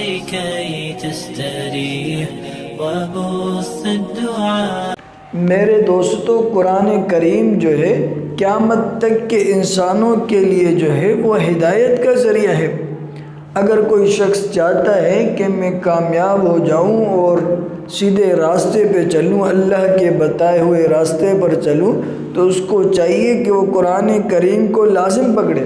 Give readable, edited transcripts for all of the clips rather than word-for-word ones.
كي تستريح وبث الدعاء. میرے دوستو، قرآن کریم جو ہے قیامت تک کے انسانوں کے لیے جو ہے وہ ہدایت کا ذریعہ ہے۔ اگر کوئی شخص چاہتا ہے کہ میں کامیاب ہو جاؤں اور سیدھے راستے پہ چلوں، اللہ کے بتائے ہوئے راستے پر چلوں، تو اس کو چاہیے کہ وہ قرآن کریم کو لازم پکڑے۔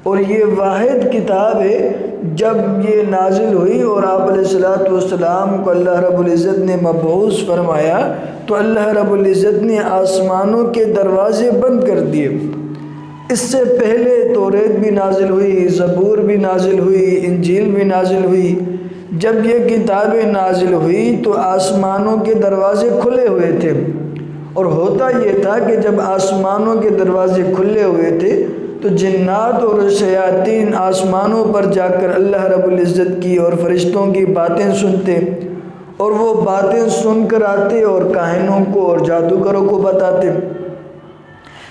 اور یہ واحد کتاب ہے، جب یہ نازل ہوئی اور آپ علیہ السلام کو اللہ رب العزت نے مبعوث فرمایا تو اللہ رب العزت نے آسمانوں کے دروازے بند کر دیے۔ اس سے پہلے توریت بھی نازل ہوئی، زبور بھی نازل ہوئی، انجیل بھی نازل ہوئی۔ جب یہ کتابیں نازل ہوئی تو آسمانوں کے دروازے کھلے ہوئے تھے، اور ہوتا یہ تھا کہ جب آسمانوں کے دروازے کھلے ہوئے تھے تو جنات اور شیاطین آسمانوں پر جا کر اللہ رب العزت کی اور فرشتوں کی باتیں سنتے، اور وہ باتیں سن کر آتے اور کاہنوں کو اور جادوگروں کو بتاتے۔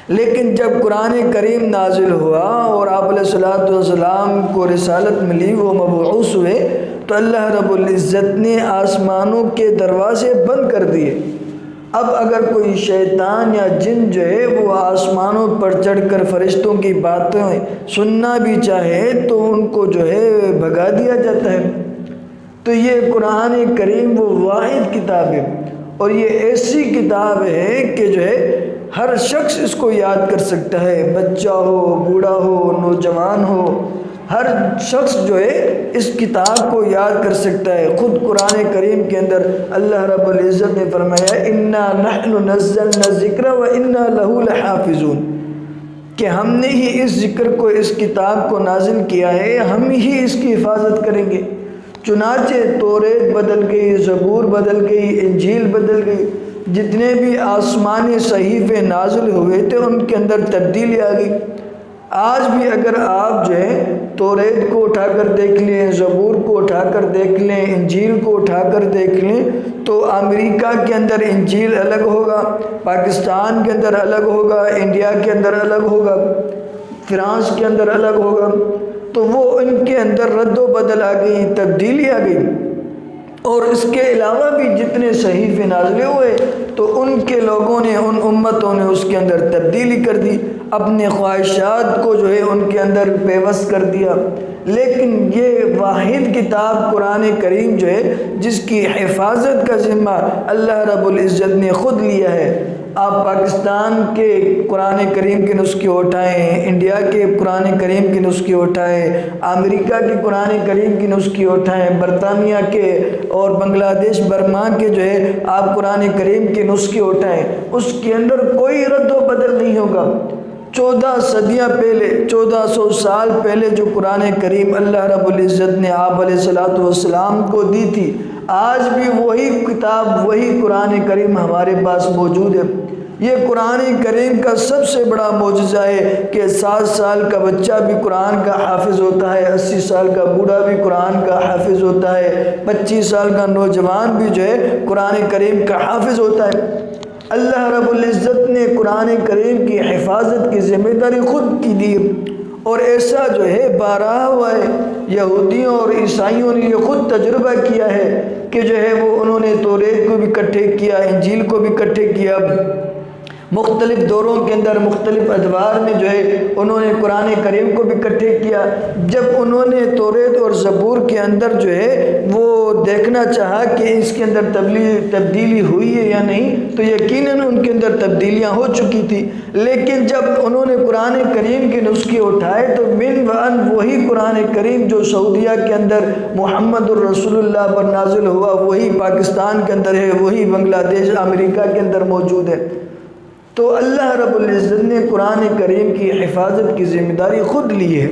لیکن جب قرآن کریم نازل ہوا اور آپ علیہ السلام کو رسالت ملی، وہ مبعوث ہوئے، تو اللہ رب العزت نے آسمانوں کے دروازے بند کر دیے۔ اب اگر کوئی شیطان یا جن جو ہے وہ آسمانوں پر چڑھ کر فرشتوں کی باتیں سننا بھی چاہے تو ان کو جو ہے بھگا دیا جاتا ہے۔ تو یہ قرآن کریم وہ واحد کتاب ہے، اور یہ ایسی کتاب ہے کہ جو ہے ہر شخص اس کو یاد کر سکتا ہے، بچہ ہو، بوڑھا ہو، نوجوان ہو، ہر شخص جو ہے اس کتاب کو یاد کر سکتا ہے۔ خود قرآن کریم کے اندر اللہ رب العزت نے فرمایا اِنَّا نَحْنُ نَزَّلْنَا الذِّكْرَ وَإِنَّا لَهُ لَحَافِظُونَ، کہ ہم نے ہی اس ذکر کو، اس کتاب کو نازل کیا ہے، ہم ہی اس کی حفاظت کریں گے۔ چنانچہ توریت بدل گئی، زبور بدل گئی، انجیل بدل گئی، جتنے بھی آسمانی صحیفے نازل ہوئے تھے ان کے اندر تبدیلی آ گئی۔ آج بھی اگر آپ جو ہے توریت کو اٹھا کر دیکھ لیں، زبور کو اٹھا کر دیکھ لیں، انجیل کو اٹھا کر دیکھ لیں، تو امریکہ کے اندر انجیل الگ ہوگا، پاکستان کے اندر الگ ہوگا، انڈیا کے اندر الگ ہوگا، فرانس کے اندر الگ ہوگا۔ تو وہ ان کے اندر رد و بدل آ گئی، تبدیلی آ گئی۔ اور اس کے علاوہ بھی جتنے صحیفے نازل ہوئے تو ان کے لوگوں نے، ان امتوں نے اس کے اندر تبدیلی کر دی، اپنے خواہشات کو جو ہے ان کے اندر پیوست کر دیا۔ لیکن یہ واحد کتاب قرآن کریم جو ہے جس کی حفاظت کا ذمہ اللہ رب العزت نے خود لیا ہے۔ آپ پاکستان کے قرآن کریم کے نسخے اٹھائیں، انڈیا کے قرآن کریم کے نسخے اٹھائیں، امریکہ کے قرآن کریم کے نسخے اٹھائیں، برطانیہ کے اور بنگلہ دیش، برما کے جو ہے آپ قرآن کریم کے نسخے اٹھائیں، اس کے اندر کوئی رد و بدل نہیں ہوگا۔ 14 صدیاں پہلے، 1400 سال پہلے جو قرآن کریم اللہ رب العزت نے آپ علیہ السلام کو دی تھی، آج بھی وہی کتاب، وہی قرآن کریم ہمارے پاس موجود ہے۔ یہ قرآن کریم کا سب سے بڑا معجزہ ہے کہ 7 سال کا بچہ بھی قرآن کا حافظ ہوتا ہے، 80 سال کا بوڑھا بھی قرآن کا حافظ ہوتا ہے، 25 سال کا نوجوان بھی جو ہے قرآن کریم کا حافظ ہوتا ہے۔ اللہ رب العزت نے قرآن کریم کی حفاظت کی ذمہ داری خود کی دی، اور ایسا جو ہے بارہا ہوا ہے۔ یہودیوں اور عیسائیوں نے یہ خود تجربہ کیا ہے کہ جو ہے وہ انہوں نے توریت کو بھی اکٹھے کیا، انجیل کو بھی اکٹھے کیا، مختلف دوروں کے اندر مختلف ادوار میں جو ہے انہوں نے قرآن کریم کو بھی اکٹھے کیا۔ جب انہوں نے توریت اور زبور کے اندر جو ہے وہ دیکھنا چاہا کہ اس کے اندر تبدیلی ہوئی ہے یا نہیں، تو یقیناً ان کے اندر تبدیلیاں ہو چکی تھی۔ لیکن جب انہوں نے قرآن کریم کے نسخے اٹھائے تو من و ان وہی قرآن کریم جو سعودیہ کے اندر محمد الرسول اللہ پر نازل ہوا وہی پاکستان کے اندر ہے، وہی بنگلہ دیش، امریکہ کے اندر موجود ہے۔ تو اللہ رب العزت نے قرآن کریم کی حفاظت کی ذمہ داری خود لی ہے۔